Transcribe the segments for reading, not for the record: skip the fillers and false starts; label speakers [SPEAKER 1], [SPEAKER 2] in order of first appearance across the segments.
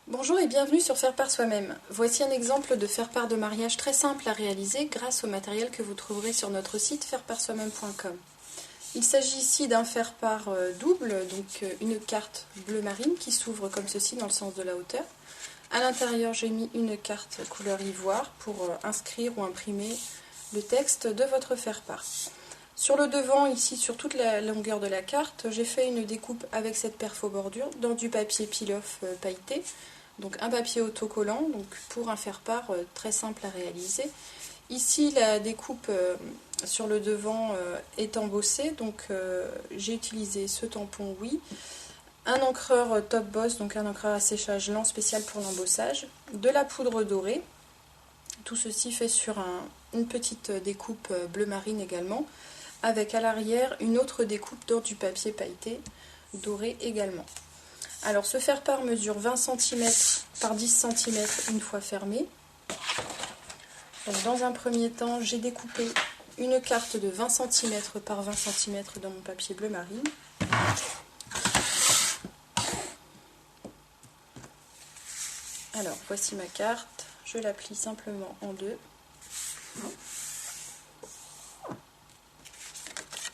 [SPEAKER 1] Bonjour et bienvenue sur Faire par soi-même. Voici un exemple de faire-part de mariage très simple à réaliser grâce au matériel que vous trouverez sur notre site faireparsoi-même.com. Il s'agit ici d'un faire-part double, donc une carte bleu marine qui s'ouvre comme ceci dans le sens de la hauteur. À l'intérieur, j'ai mis une carte couleur ivoire pour inscrire ou imprimer le texte de votre faire-part. Sur le devant, ici sur toute la longueur de la carte, j'ai fait une découpe avec cette perfo-bordure dans du papier peel-off pailleté. Donc un papier autocollant, donc pour un faire-part très simple à réaliser. Ici la découpe sur le devant est embossée, donc j'ai utilisé ce tampon Oui, un encreur Top Boss, donc un encreur à séchage lent spécial pour l'embossage, de la poudre dorée, tout ceci fait sur une petite découpe bleu marine également, avec à l'arrière une autre découpe dans du papier pailleté doré également. Alors ce faire-part mesure 20 cm par 10 cm une fois fermé. Donc, dans un premier temps, j'ai découpé une carte de 20 cm par 20 cm dans mon papier bleu marine. Alors voici ma carte, je la plie simplement en deux.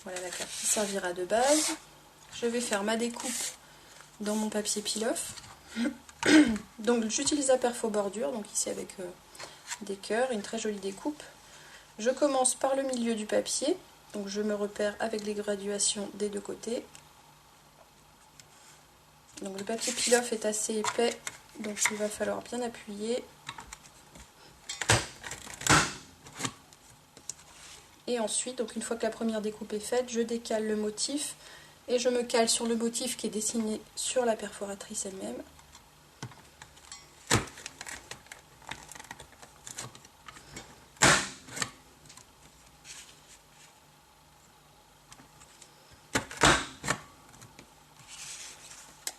[SPEAKER 1] Voilà la carte qui servira de base. Je vais faire ma découpe dans mon papier peel-off. Donc j'utilise la perfo-bordure, donc ici avec des cœurs, une très jolie découpe. Je commence par le milieu du papier, donc je me repère avec les graduations des deux côtés. Donc le papier peel-off est assez épais, donc il va falloir bien appuyer. Et ensuite, donc une fois que la première découpe est faite, je décale le motif et je me cale sur le motif qui est dessiné sur la perforatrice elle-même.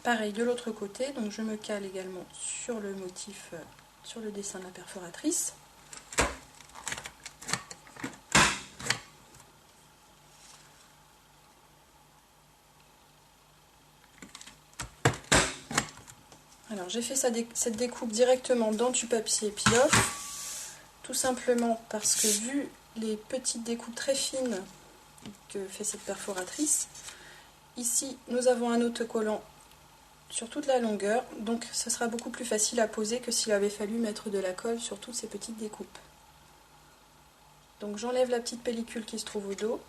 [SPEAKER 1] Pareil de l'autre côté, donc je me cale également sur le motif, sur le dessin de la perforatrice. Alors j'ai fait cette découpe directement dans du papier peel-off, tout simplement parce que vu les petites découpes très fines que fait cette perforatrice, ici nous avons un autocollant sur toute la longueur, donc ce sera beaucoup plus facile à poser que s'il avait fallu mettre de la colle sur toutes ces petites découpes. Donc j'enlève la petite pellicule qui se trouve au dos.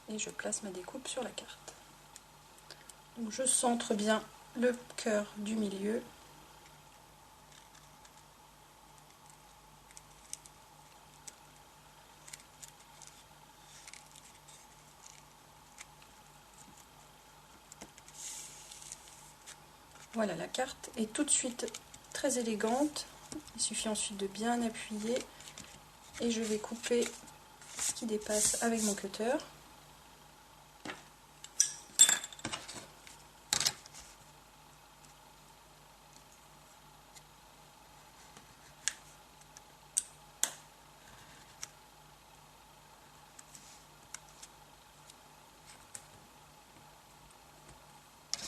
[SPEAKER 1] Et je place ma découpe sur la carte. Donc je centre bien le cœur du milieu. Voilà, la carte est tout de suite très élégante. Il suffit ensuite de bien appuyer et je vais couper ce qui dépasse avec mon cutter.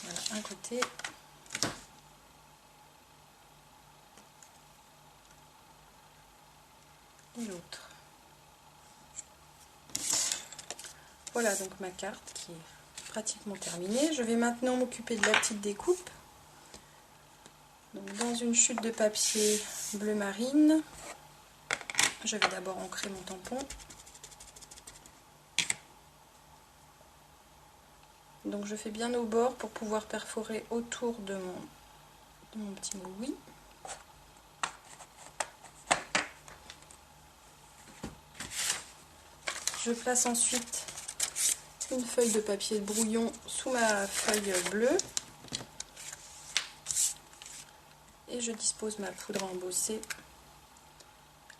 [SPEAKER 1] Voilà, un côté. Et l'autre. Voilà donc ma carte qui est pratiquement terminée. Je vais maintenant m'occuper de la petite découpe. Donc dans une chute de papier bleu marine, je vais d'abord ancrer mon tampon. Donc je fais bien au bord pour pouvoir perforer autour de mon petit mot Oui. Je place ensuite une feuille de papier brouillon sous ma feuille bleue et je dispose ma poudre à embosser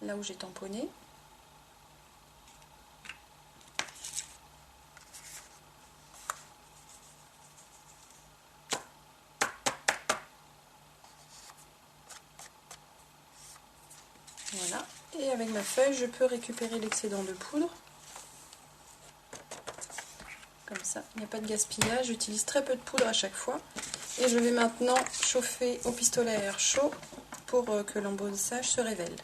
[SPEAKER 1] là où j'ai tamponné. Et avec ma feuille, je peux récupérer l'excédent de poudre. Comme ça, il n'y a pas de gaspillage. J'utilise très peu de poudre à chaque fois. Et je vais maintenant chauffer au pistolet à air chaud pour que l'embossage se révèle.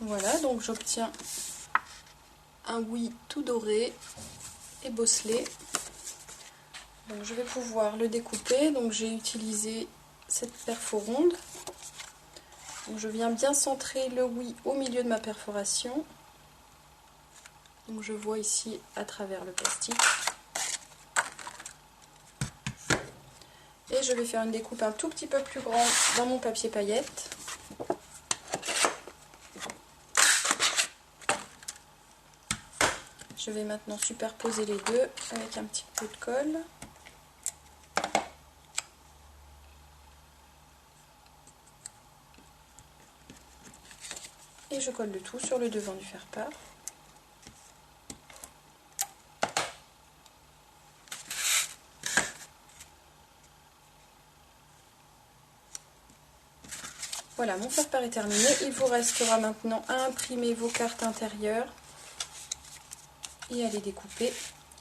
[SPEAKER 1] Voilà, donc j'obtiens un oui tout doré et bosselé. Donc je vais pouvoir le découper. Donc j'ai utilisé cette perfo ronde. Donc je viens bien centrer le oui au milieu de ma perforation. Donc je vois ici à travers le plastique. Et je vais faire une découpe un tout petit peu plus grande dans mon papier paillette. Je vais maintenant superposer les deux avec un petit peu de colle. Et je colle le tout sur le devant du faire-part. Voilà, mon faire-part est terminé. Il vous restera maintenant à imprimer vos cartes intérieures et à les découper.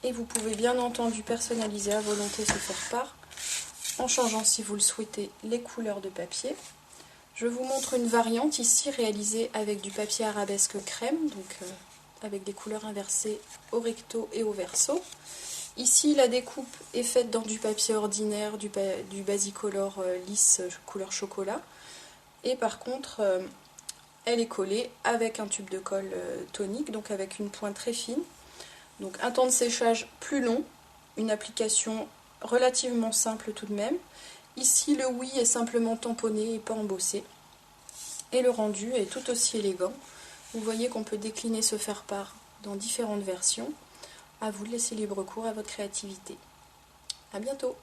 [SPEAKER 1] Et vous pouvez bien entendu personnaliser à volonté ce faire-part en changeant, si vous le souhaitez, les couleurs de papier. Je vous montre une variante ici réalisée avec du papier arabesque crème, donc avec des couleurs inversées au recto et au verso. Ici, la découpe est faite dans du papier ordinaire, du Basicolor lisse couleur chocolat. Et par contre, elle est collée avec un tube de colle tonique, donc avec une pointe très fine. Donc un temps de séchage plus long, une application relativement simple tout de même. Ici, le oui est simplement tamponné et pas embossé. Et le rendu est tout aussi élégant. Vous voyez qu'on peut décliner ce faire-part dans différentes versions. À vous de laisser libre cours à votre créativité. À bientôt!